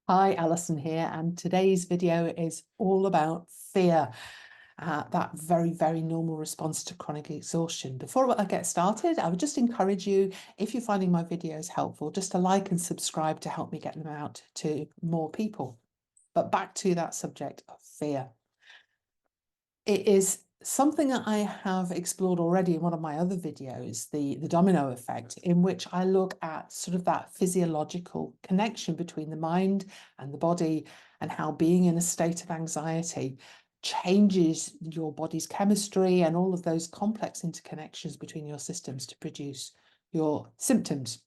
Hi, Alison here, and today's video is all about fear, that very, very normal response to chronic exhaustion. Before I get started, I would just encourage you, if you're finding my videos helpful, just to like and subscribe to help me get them out to more people. But back to that subject of fear. It is something that I have explored already in one of my other videos, the domino effect, in which I look at sort of that physiological connection between the mind and the body, and how being in a state of anxiety changes your body's chemistry and all of those complex interconnections between your systems to produce your symptoms.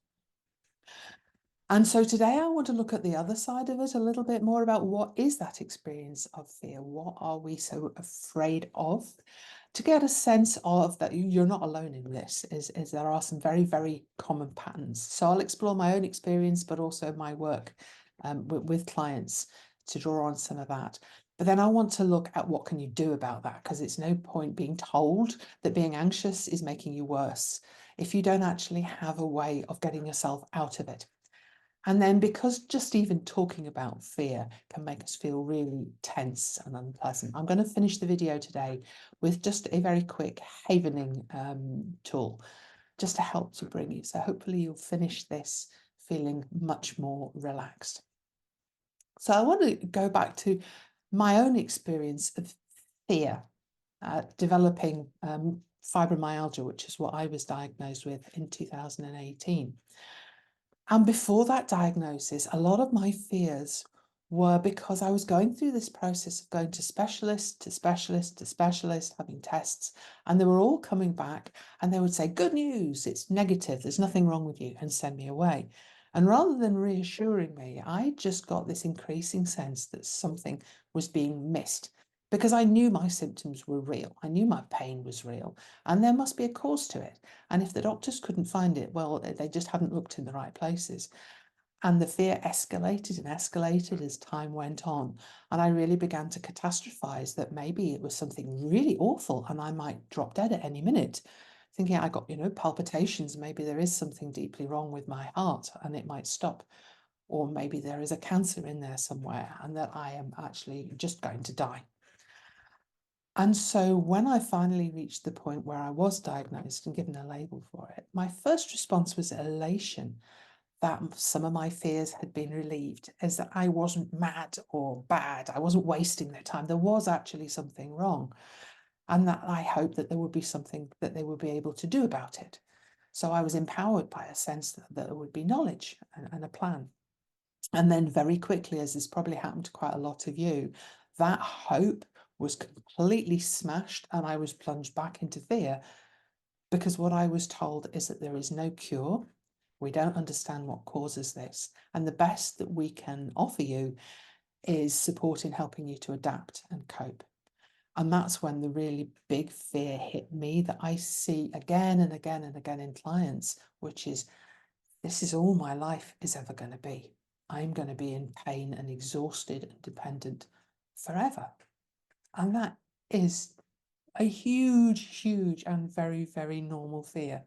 And so today I want to look at the other side of it a little bit more about what is that experience of fear? What are we so afraid of? To get a sense of that you're not alone in this, is there are some very, very common patterns. So I'll explore my own experience, but also my work with clients to draw on some of that. But then I want to look at what can you do about that, because it's no point being told that being anxious is making you worse if you don't actually have a way of getting yourself out of it. And then, because just even talking about fear can make us feel really tense and unpleasant, I'm going to finish the video today with just a very quick havening tool, just to help to bring you. So hopefully you'll finish this feeling much more relaxed. So I want to go back to my own experience of fear, developing fibromyalgia, which is what I was diagnosed with in 2018. And before that diagnosis, a lot of my fears were because I was going through this process of going to specialist to specialist to specialist, having tests, and they were all coming back and they would say, good news, it's negative, there's nothing wrong with you, and send me away. And rather than reassuring me, I just got this increasing sense that something was being missed, because I knew my symptoms were real. I knew my pain was real, and there must be a cause to it. And if the doctors couldn't find it, well, they just hadn't looked in the right places. And the fear escalated and escalated as time went on. And I really began to catastrophize that maybe it was something really awful and I might drop dead at any minute, thinking I got, palpitations. Maybe there is something deeply wrong with my heart and it might stop. Or maybe there is a cancer in there somewhere and that I am actually just going to die. And so when I finally reached the point where I was diagnosed and given a label for it, my first response was elation that some of my fears had been relieved, as that I wasn't mad or bad. I wasn't wasting their time. There was actually something wrong, and that I hoped that there would be something that they would be able to do about it. So I was empowered by a sense that there would be knowledge and a plan. And then very quickly, as this probably happened to quite a lot of you, that hope was completely smashed and I was plunged back into fear, because what I was told is that there is no cure. We don't understand what causes this. And the best that we can offer you is support in helping you to adapt and cope. And that's when the really big fear hit me that I see again and again and again in clients, which is, this is all my life is ever going to be. I'm going to be in pain and exhausted and dependent forever. And that is a huge, huge and very, very normal fear.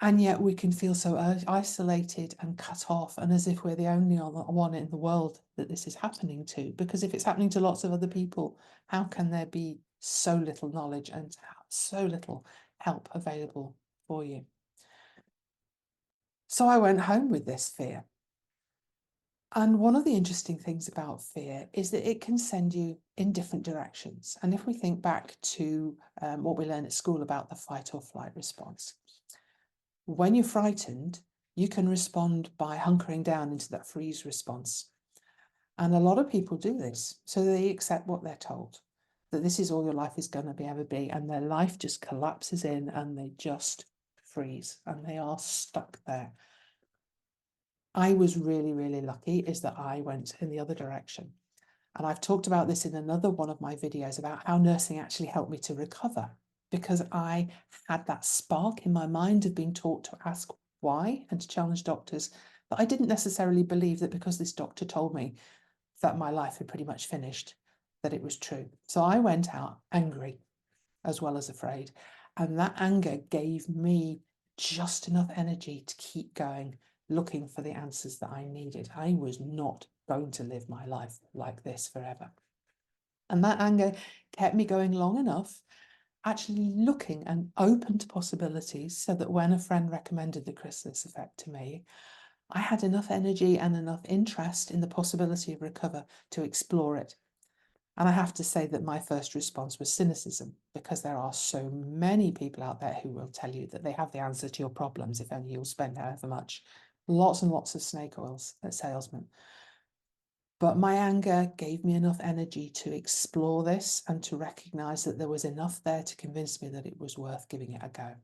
And yet we can feel so isolated and cut off, and as if we're the only one in the world that this is happening to. Because if it's happening to lots of other people, how can there be so little knowledge and so little help available for you? So I went home with this fear. And one of the interesting things about fear is that it can send you in different directions. And if we think back to what we learn at school about the fight or flight response, when you're frightened, you can respond by hunkering down into that freeze response. And a lot of people do this. So they accept what they're told, that this is all your life is going to be ever be. And their life just collapses in and they just freeze and they are stuck there. I was really, really lucky is that I went in the other direction. And I've talked about this in another one of my videos about how nursing actually helped me to recover, because I had that spark in my mind of being taught to ask why and to challenge doctors. But I didn't necessarily believe that because this doctor told me that my life had pretty much finished, that it was true. So I went out angry as well as afraid. And that anger gave me just enough energy to keep going, looking for the answers that I needed. I was not going to live my life like this forever. And that anger kept me going long enough, actually looking and open to possibilities, so that when a friend recommended the chrysalis effect to me, I had enough energy and enough interest in the possibility of recover to explore it. And I have to say that my first response was cynicism, because there are so many people out there who will tell you that they have the answer to your problems if only you'll spend however much. Lots and lots of snake oil salesmen. But my anger gave me enough energy to explore this and to recognize that there was enough there to convince me that it was worth giving it a go.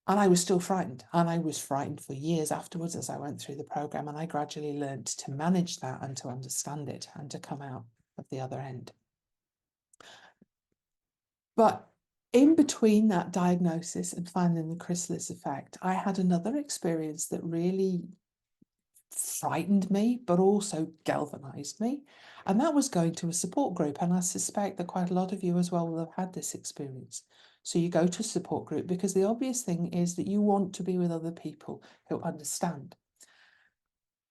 And I was still frightened, and I was frightened for years afterwards as I went through the program, and I gradually learned to manage that and to understand it and to come out of the other end. But in between that diagnosis and finding the chrysalis effect, I had another experience that really frightened me, but also galvanized me. And that was going to a support group. And I suspect that quite a lot of you as well will have had this experience. So you go to a support group because the obvious thing is that you want to be with other people who understand.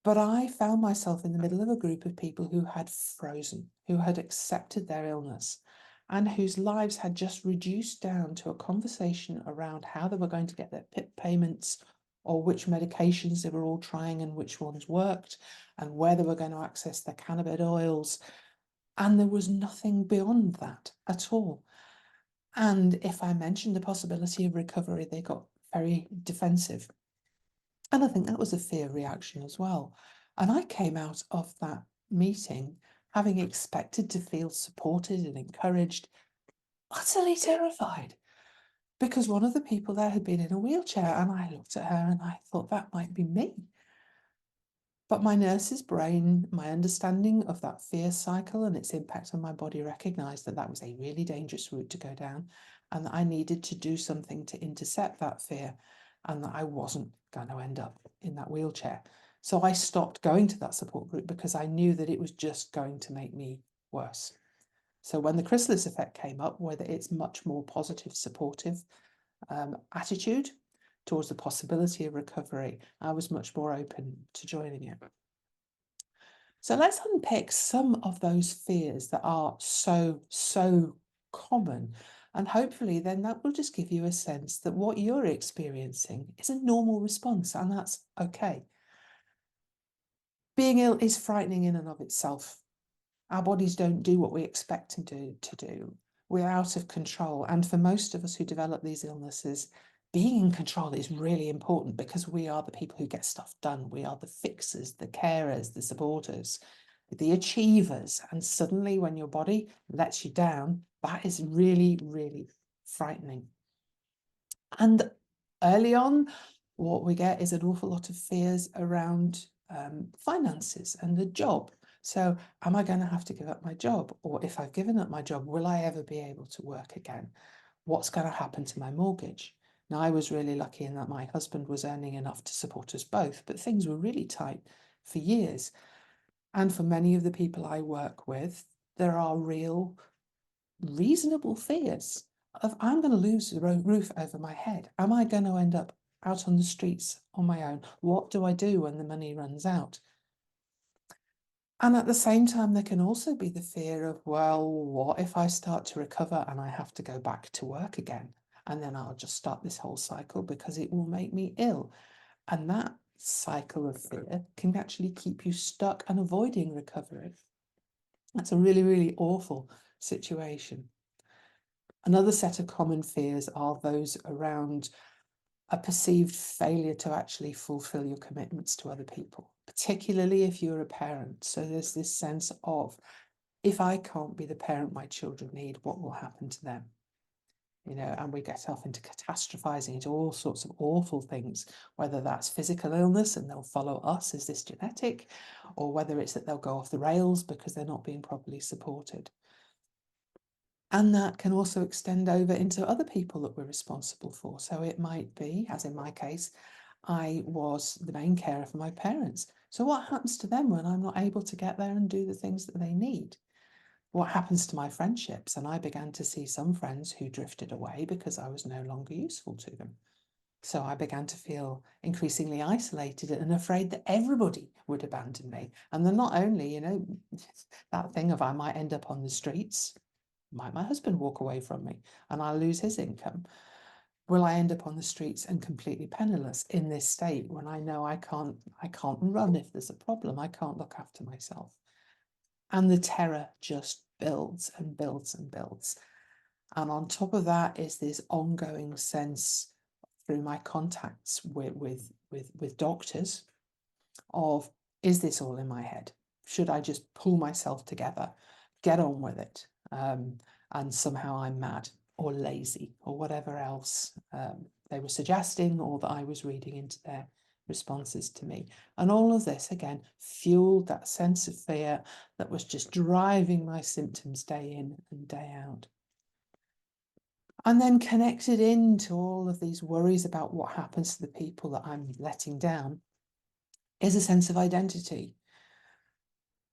But I found myself in the middle of a group of people who had frozen, who had accepted their illness, and whose lives had just reduced down to a conversation around how they were going to get their PIP payments, or which medications they were all trying and which ones worked, and where they were going to access their cannabis oils. And there was nothing beyond that at all. And if I mentioned the possibility of recovery, they got very defensive. And I think that was a fear reaction as well. And I came out of that meeting having expected to feel supported and encouraged, utterly terrified, because one of the people there had been in a wheelchair, and I looked at her and I thought that might be me. But my nurse's brain, my understanding of that fear cycle and its impact on my body, recognized that that was a really dangerous route to go down, and that I needed to do something to intercept that fear, and that I wasn't going to end up in that wheelchair. So I stopped going to that support group because I knew that it was just going to make me worse. So when the chrysalis effect came up, whether it's much more positive, supportive attitude towards the possibility of recovery, I was much more open to joining it. So let's unpick some of those fears that are so common. And hopefully then that will just give you a sense that what you're experiencing is a normal response, and that's okay. Being ill is frightening in and of itself. Our bodies don't do what we expect them to do. We're out of control. And for most of us who develop these illnesses, being in control is really important, because we are the people who get stuff done. We are the fixers, the carers, the supporters, the achievers. And suddenly when your body lets you down, that is really, really frightening. And early on, what we get is an awful lot of fears around finances and the job. So am I going to have to give up my job? Or if I've given up my job, will I ever be able to work again? What's going to happen to my mortgage? Now, I was really lucky in that my husband was earning enough to support us both, but things were really tight for years. And for many of the people I work with, there are real, reasonable fears of, I'm going to lose the roof over my head. Am I going to end up out on the streets on my own? What do I do when the money runs out? And at the same time, there can also be the fear of, well, what if I start to recover and I have to go back to work again? And then I'll just start this whole cycle because it will make me ill. And that cycle of fear can actually keep you stuck and avoiding recovery. That's a really, really awful situation. Another set of common fears are those around a perceived failure to actually fulfill your commitments to other people, particularly if you're a parent. So there's this sense of, if I can't be the parent my children need, what will happen to them? You know, and we get off into catastrophizing, into all sorts of awful things, whether that's physical illness and they'll follow us, is this genetic, or whether it's that they'll go off the rails because they're not being properly supported. And that can also extend over into other people that we're responsible for. So it might be, as in my case, I was the main carer for my parents. So what happens to them when I'm not able to get there and do the things that they need? What happens to my friendships? And I began to see some friends who drifted away because I was no longer useful to them. So I began to feel increasingly isolated and afraid that everybody would abandon me. And then not only, that thing of I might end up on the streets, might my husband walk away from me and I lose his income? Will I end up on the streets and completely penniless in this state when I know I can't run if there's a problem, I can't look after myself? And the terror just builds and builds and builds. And on top of that is this ongoing sense through my contacts with doctors of, is this all in my head? Should I just pull myself together, get on with it, and somehow I'm mad or lazy or whatever else they were suggesting or that I was reading into their responses to me. And all of this, again, fueled that sense of fear that was just driving my symptoms day in and day out. And then connected into all of these worries about what happens to the people that I'm letting down is a sense of identity.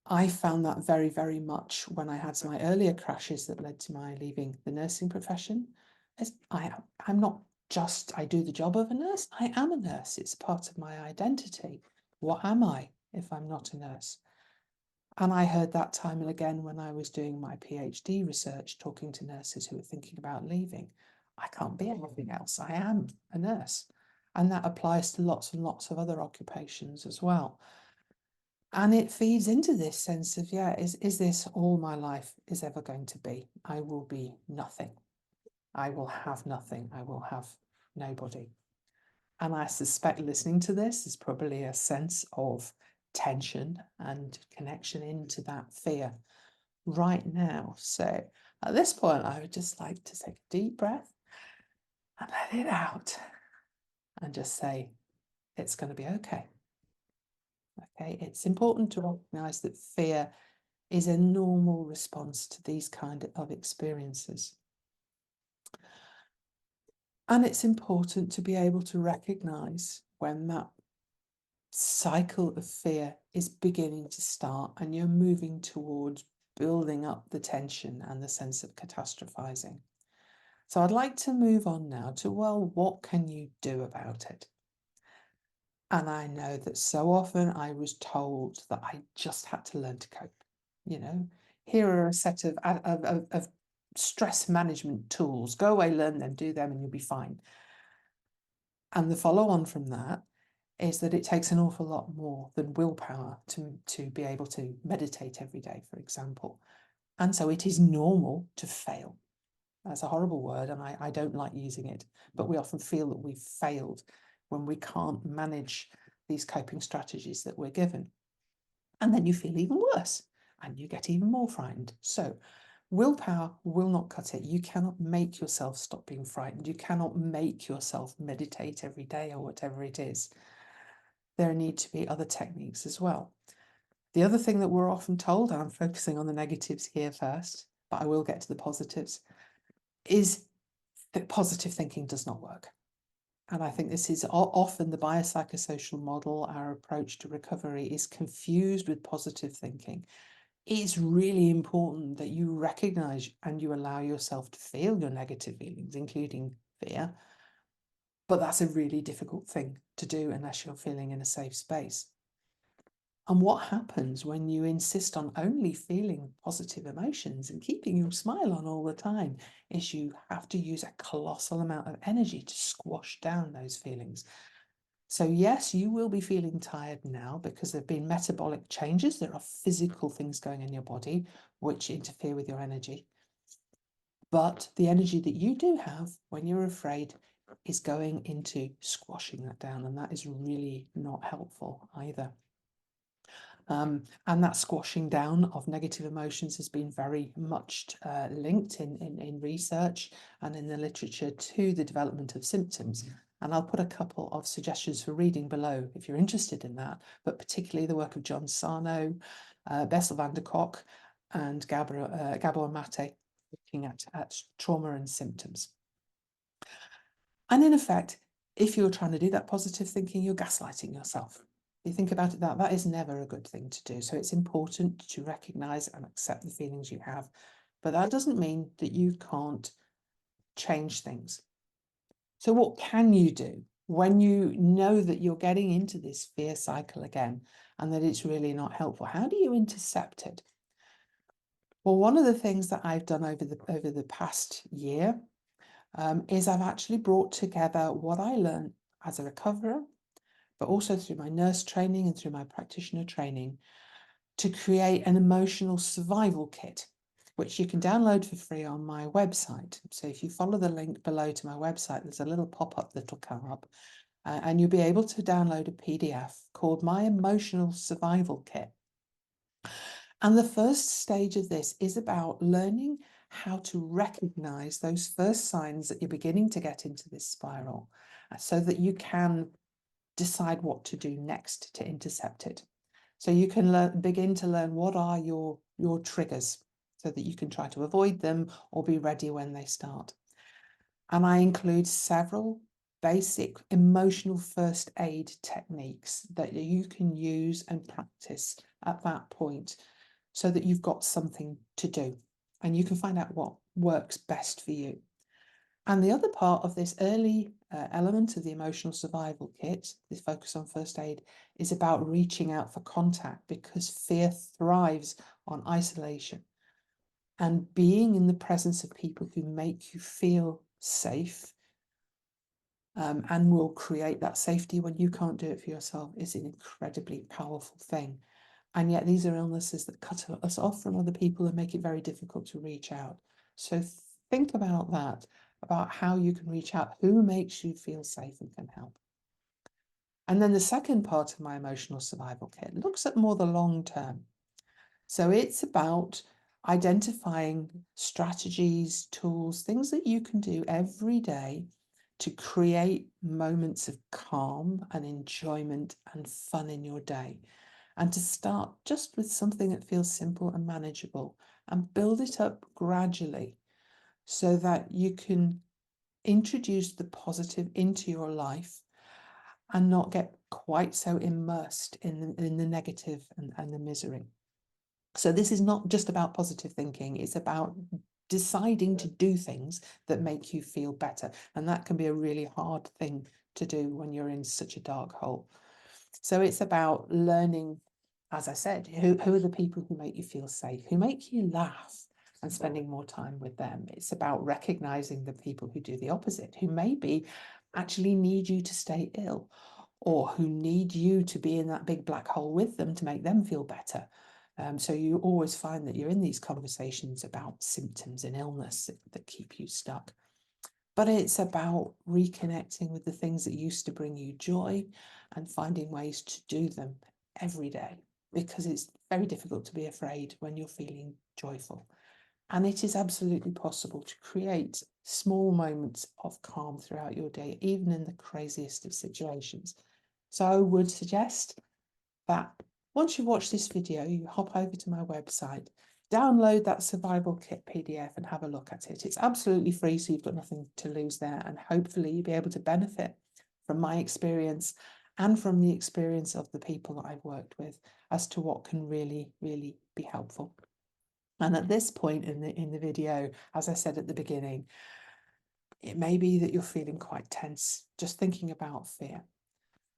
I found that very, very much when I had my earlier crashes that led to my leaving the nursing profession. I'm not just, I do the job of a nurse, I am a nurse. It's part of my identity. What am I if I'm not a nurse? And I heard that time and again when I was doing my PhD research, talking to nurses who were thinking about leaving. I can't be anything else. I am a nurse. And that applies to lots and lots of other occupations as well. And it feeds into this sense of, is this all my life is ever going to be? I will be nothing. I will have nothing. I will have nobody. And I suspect listening to this is probably a sense of tension and connection into that fear right now. So at this point, I would just like to take a deep breath and let it out and just say, it's going to be okay. Okay, it's important to recognize that fear is a normal response to these kind of experiences. And it's important to be able to recognize when that cycle of fear is beginning to start and you're moving towards building up the tension and the sense of catastrophizing. So I'd like to move on now to, well, what can you do about it? And I know that so often I was told that I just had to learn to cope. Here are a set of stress management tools. Go away, learn them, do them, and you'll be fine. And the follow on from that is that it takes an awful lot more than willpower to be able to meditate every day, for example. And so it is normal to fail. That's a horrible word, and I don't like using it, but we often feel that we've failed when we can't manage these coping strategies that we're given. And then you feel even worse and you get even more frightened. So willpower will not cut it. You cannot make yourself stop being frightened. You cannot make yourself meditate every day or whatever it is. There need to be other techniques as well. The other thing that we're often told, and I'm focusing on the negatives here first, but I will get to the positives, is that positive thinking does not work. And I think this is often the biopsychosocial model, our approach to recovery is confused with positive thinking. It's really important that you recognize and you allow yourself to feel your negative feelings, including fear. But that's a really difficult thing to do unless you're feeling in a safe space. And what happens when you insist on only feeling positive emotions and keeping your smile on all the time is you have to use a colossal amount of energy to squash down those feelings. So yes, you will be feeling tired now because there have been metabolic changes. There are physical things going in your body which interfere with your energy. But the energy that you do have when you're afraid is going into squashing that down, and that is really not helpful either. And that squashing down of negative emotions has been very much linked in research and in the literature to the development of symptoms. And I'll put a couple of suggestions for reading below if you're interested in that, but particularly the work of John Sarno, Bessel van der Kolk, and Gabor Mate, looking at trauma and symptoms. And in effect, if you're trying to do that positive thinking, you're gaslighting yourself. You think about it, that is never a good thing to do. So it's important to recognize and accept the feelings you have. But that doesn't mean that you can't change things. So what can you do? when you know that you're getting into this fear cycle again and that it's really not helpful? How do you intercept it? Well, one of the things that I've done over the past year is I've actually brought together what I learned as a recoverer, but also through my nurse training and through my practitioner training, to create an emotional survival kit, which you can download for free on my website. So if you follow the link below to my website, there's a little pop-up that'll come up, and you'll be able to download a PDF called My Emotional Survival Kit. And the first stage of this is about learning how to recognize those first signs that you're beginning to get into this spiral, so that you can decide what to do next to intercept it. So you can begin to learn what are your triggers, so that you can try to avoid them or be ready when they start. And I include several basic emotional first aid techniques that you can use and practice at that point, so that you've got something to do and you can find out what works best for you. And the other part of this early element of the emotional survival kit, this focus on first aid, is about reaching out for contact, because fear thrives on isolation. And being in the presence of people who make you feel safe and will create that safety when you can't do it for yourself is an incredibly powerful thing. And yet these are illnesses that cut us off from other people and make it very difficult to reach out. So think about that, about how you can reach out, who makes you feel safe and can help. And then the second part of my emotional survival kit looks at more the long term. So it's about identifying strategies, tools, things that you can do every day to create moments of calm and enjoyment and fun in your day. And to start just with something that feels simple and manageable, and build it up gradually so that you can introduce the positive into your life and not get quite so immersed in the negative and the misery. So this is not just about positive thinking, it's about deciding to do things that make you feel better. And that can be a really hard thing to do when you're in such a dark hole. So it's about learning, as I said, who are the people who make you feel safe, who make you laugh, and spending more time with them. It's about recognizing the people who do the opposite, who maybe actually need you to stay ill, or who need you to be in that big black hole with them to make them feel better. So you always find that you're in these conversations about symptoms and illness that keep you stuck. But it's about reconnecting with the things that used to bring you joy and finding ways to do them every day, because it's very difficult to be afraid when you're feeling joyful. And it is absolutely possible to create small moments of calm throughout your day, even in the craziest of situations. So I would suggest that once you watch this video, you hop over to my website, download that survival kit PDF and have a look at it. It's absolutely free, so you've got nothing to lose there. And hopefully you'll be able to benefit from my experience and from the experience of the people that I've worked with as to what can really, really be helpful. And at this point in the video, as I said at the beginning, it may be that you're feeling quite tense just thinking about fear.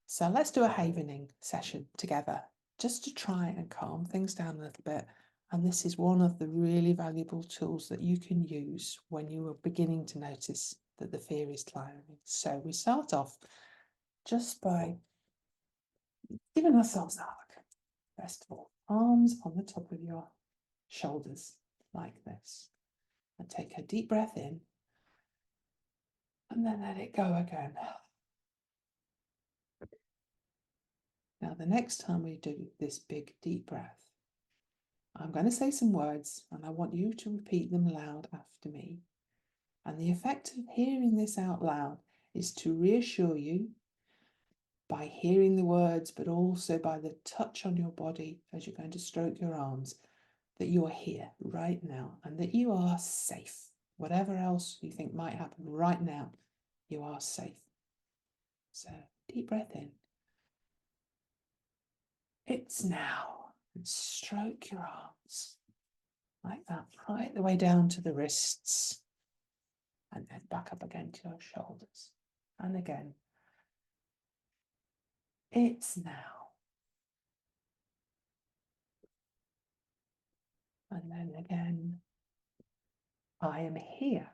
So let's do a havening session together, just to try and calm things down a little bit. And this is one of the really valuable tools that you can use when you are beginning to notice that the fear is climbing. So we start off just by giving ourselves a hug. First of all, arms on the top of your shoulders like this. And take a deep breath in and then let it go again. Now, the next time we do this big deep breath, I'm going to say some words and I want you to repeat them loud after me. And the effect of hearing this out loud is to reassure you by hearing the words, but also by the touch on your body as you're going to stroke your arms, that you are here right now and that you are safe. Whatever else you think might happen right now, you are safe. So deep breath in. It's now. And stroke your arms like that, right the way down to the wrists, and then back up again to your shoulders. And again, It's now. And then again, I am here.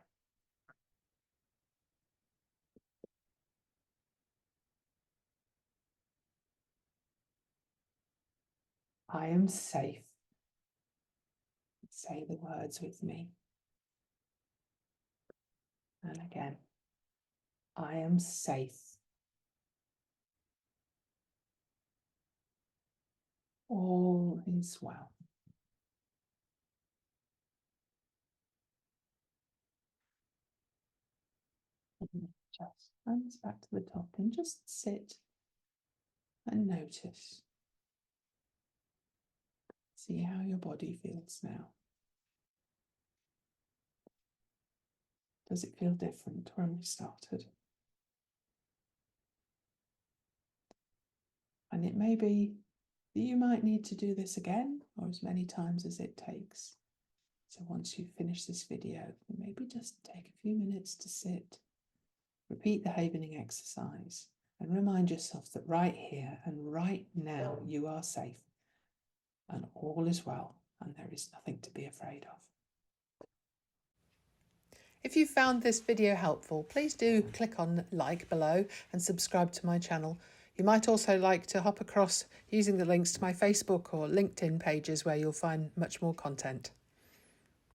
I am safe. Say the words with me. And again, I am safe. All is well. Just hands back to the top and just sit and notice. See how your body feels now. Does it feel different to when we started? And it may be that you might need to do this again or as many times as it takes. So once you finish this video, maybe just take a few minutes to sit, repeat the havening exercise, and remind yourself that right here and right now you are safe and all is well and there is nothing to be afraid of. If you found this video helpful, please do click on like below and subscribe to my channel. You might also like to hop across using the links to my Facebook or LinkedIn pages where you'll find much more content.